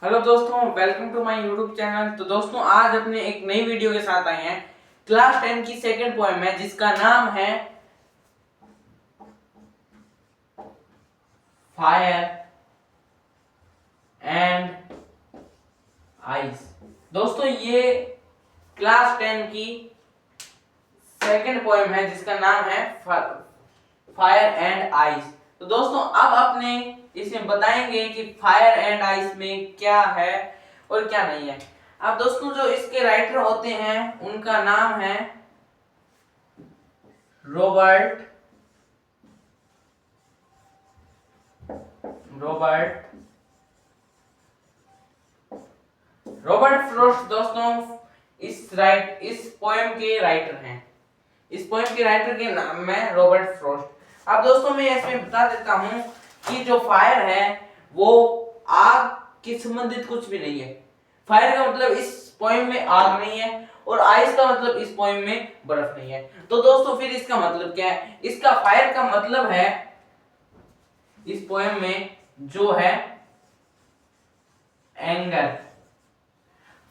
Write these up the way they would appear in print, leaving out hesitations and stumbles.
Hello दोस्तों, welcome to my YouTube channel. तो दोस्तों आज अपने एक नई वीडियो के साथ आए हैं। क्लास 10 की सेकंड पोएम है जिसका नाम है फायर एंड आइस। दोस्तों ये क्लास 10 की सेकंड पोएम है जिसका नाम है फायर एंड आइस। तो दोस्तों अब अपने इसमें बताएंगे कि फायर एंड आइस में क्या है और क्या नहीं है। अब दोस्तों जो इसके राइटर होते हैं उनका नाम है रॉबर्ट रॉबर्ट रॉबर्ट फ्रॉस्ट। दोस्तों इस पोएम के राइटर हैं। इस पोएम के राइटर के नाम है रॉबर्ट फ्रॉस्ट। अब दोस्तों मैं इसमें बता देता हूं कि जो फायर है वो आग के संबंधित कुछ भी नहीं है। फायर का मतलब इस पोएम में आग नहीं है और आइस का मतलब इस पोएम में बर्फ नहीं है। तो दोस्तों फिर इसका मतलब क्या है? इसका फायर का मतलब है इस पोएम में जो है एंगर।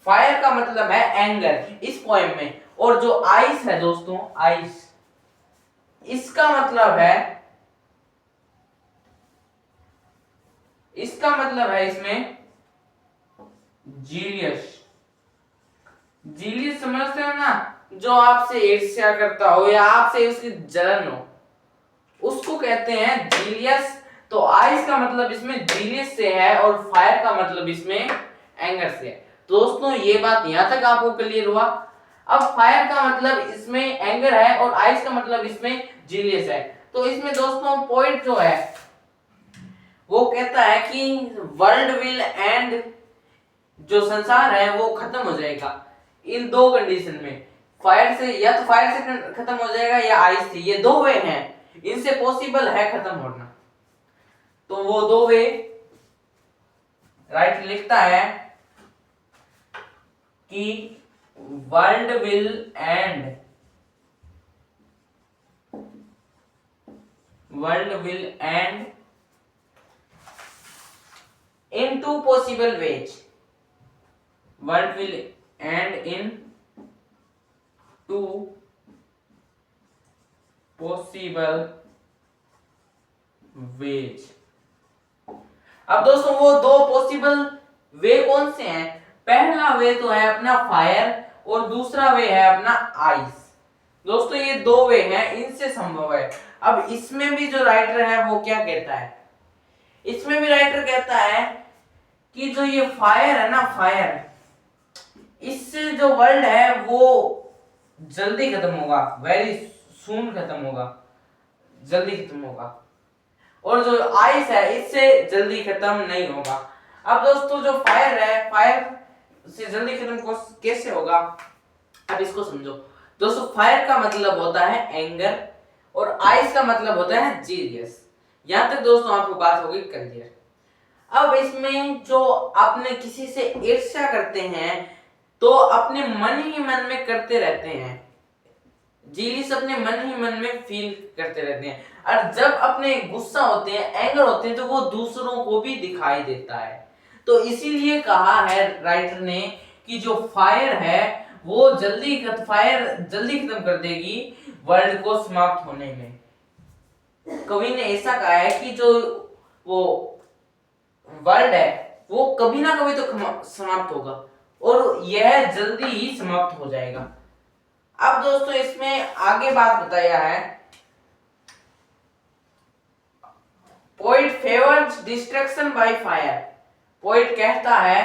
फायर का मतलब है एंगर इस पोएम में। और जो आइस है दोस्तों, आइस इसका मतलब है इसमें जीलियस। जीलियस समझते हो ना, जो आपसे ईर्ष्या करता हो या आपसे उसकी जलन हो उसको कहते हैं जीलियस। तो आइस का मतलब इसमें जीलियस से है और फायर का मतलब इसमें एंगर से है। दोस्तों ये बात यहां तक आपको क्लियर हुआ। अब फायर का मतलब इसमें एंगर है और आइस का मतलब इसमें जीलियस है। तो इसमें दोस्तों पॉइंट जो है वो कहता है कि वर्ल्ड विल एंड, जो संसार है वो खत्म हो जाएगा इन दो कंडीशन में। फायर से, या तो फायर से खत्म हो जाएगा या आइस से, ये दो वे हैं, इनसे पॉसिबल है खत्म होना। तो वो दो वे राइट लिखता है कि world will and in two possible ways. World will end in two possible ways. अब दोस्तों वो दो पॉसिबल वे कौन से हैं? पहला वे तो है अपना फायर और दूसरा वे है अपना आइस। दोस्तों ये दो वे हैं, इनसे संभव है। अब इसमें भी जो राइटर है वो क्या कहता है? इसमें भी राइटर कहता है कि जो ये फायर है ना, फायर, इससे जो वर्ल्ड है वो जल्दी खत्म होगा, वेरी सून खत्म होगा, जल्दी खत्म होगा। और जो आइस है इससे जल्दी खत्म नहीं होगा। अब दोस्तों जो फायर है, फायर से जल्दी खत्म कैसे होगा? अब इसको समझो। दोस्तों फायर का मतलब होता है एंगर और आइस का मतलब होता है जीलियस। यहां तक दोस्तों आपको बात होगी क्लियर। अब इसमें जो अपने किसी से ईर्ष्या करते हैं तो अपने मन ही मन में करते रहते हैं। जीलियस अपने मन ही मन में फील करते रहते हैं। और जब अपने गुस्सा होते हैं, एंगर होते हैं, तो वो दूसरों को भी दिखाई देता है। तो इसीलिए कहा है राइटर ने कि जो फायर है वो जल्दी खत्म कर देगी वर्ल्ड को समाप्त होने में। कवि ने ऐसा कहा है कि जो वो वर्ल्ड है वो कभी ना कभी तो समाप्त होगा और यह जल्दी ही समाप्त हो जाएगा। अब दोस्तों इसमें आगे बात बताया है, poet favours destruction by fire. Poet कहता है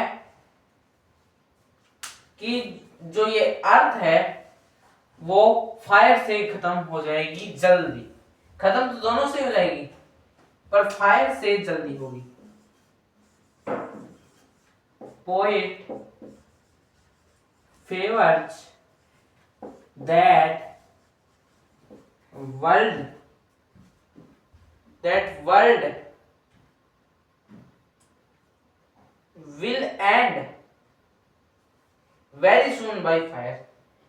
कि जो ये अर्थ है वो फायर से खत्म हो जाएगी जल्दी। खत्म तो दोनों से हो जाएगी पर फायर से जल्दी होगी। Poet favors that world will end very soon by fire।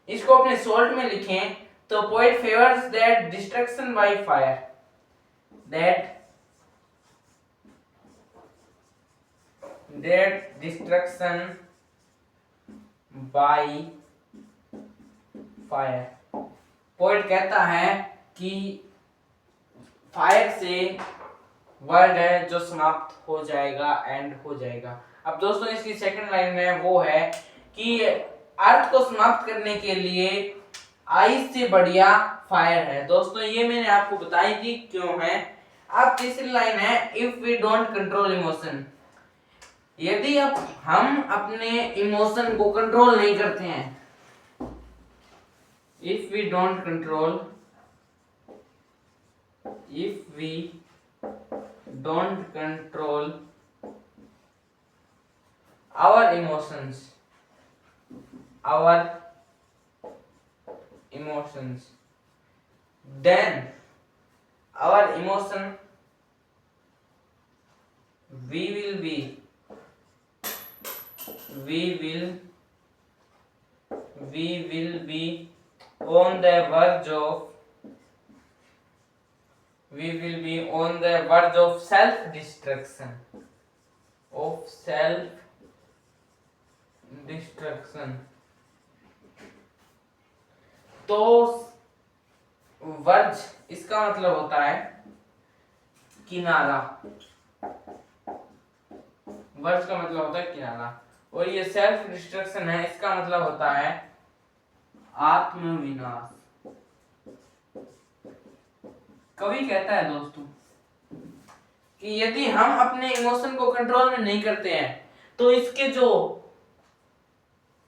इसको अपने शॉर्ट में लिखें तो poet favors that destruction by fire, that that destruction by fire। Poet कहता है कि फायर से वर्ल्ड है जो समाप्त हो जाएगा, एंड हो जाएगा। अब दोस्तों इसकी सेकंड लाइन में वो है कि अर्थ को समाप्त करने के लिए आइस से बढ़िया फायर है। दोस्तों ये मैंने आपको बताई थी क्यों है। अब तीसरी लाइन है if we don't control emotion. यदि अब हम अपने इमोशन को कंट्रोल नहीं करते हैं, if we don't control, if we don't control our emotions, then our emotion we will be on the verge of self destruction, तो वर्ज इसका मतलब होता है किनारा, वर्ज का मतलब होता है किनारा, और ये सेल्फ डिस्ट्रक्शन है, इसका मतलब होता है आत्मविनाश। कवि कहता है दोस्तों कि यदि हम अपने इमोशन को कंट्रोल में नहीं करते हैं तो इसके जो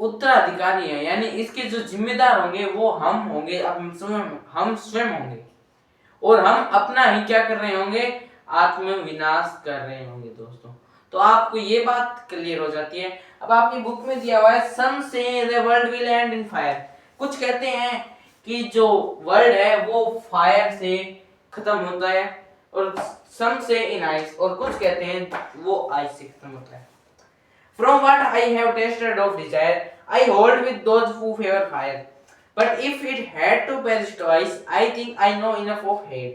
उत्तराधिकारी है, यानी इसके जो जिम्मेदार होंगे वो हम होंगे, हम स्वयं होंगे, और हम अपना ही क्या कर रहे होंगे, आत्मविनाश कर रहे होंगे दोस्तों। तो आपको ये बात क्लियर हो जाती है। अब आपकी बुक में दिया हुआ है सम से the world will and in fire. कुछ कहते हैं कि जो वर्ल्ड है वो फायर से खत्म होता है, और सम से इन आइस, और कुछ कहते हैं वो आइस से खत्म होता है। From what I have tasted of desire, I hold with those who favor fire. But if it had to perish twice, I think I know enough of hate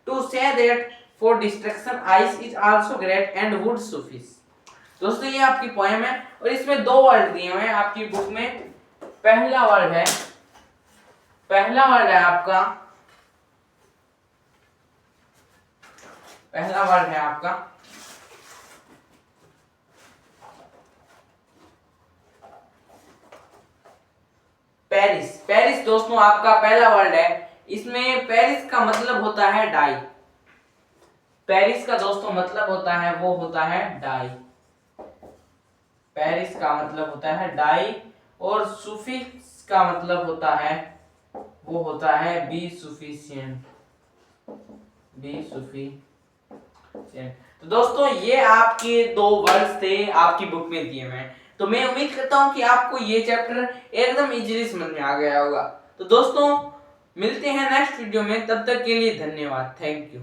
to say that for destruction ice is also great and wood suffice. दोस्तों ये आपकी poem है, और इसमें दो word दिए हुए हैं आपकी बुक में। पहला वर्ड है आपका पेरिस। पेरिस दोस्तों आपका पहला वर्ड है। इसमें पेरिस का मतलब होता है डाई। पेरिस का दोस्तों मतलब होता है वो होता है डाई। पेरिस का मतलब होता है डाई, और सुफिक्स का मतलब होता है वो होता है बी सफिशिएंट। तो दोस्तों ये आपके दो वर्ड्स थे आपकी बुक में दिए हुए। तो मैं उम्मीद करता हूं कि आपको ये चैप्टर एकदम इजीली समझ में आ गया होगा। तो दोस्तों मिलते हैं नेक्स्ट वीडियो में, तब तक के लिए धन्यवाद, थैंक यू।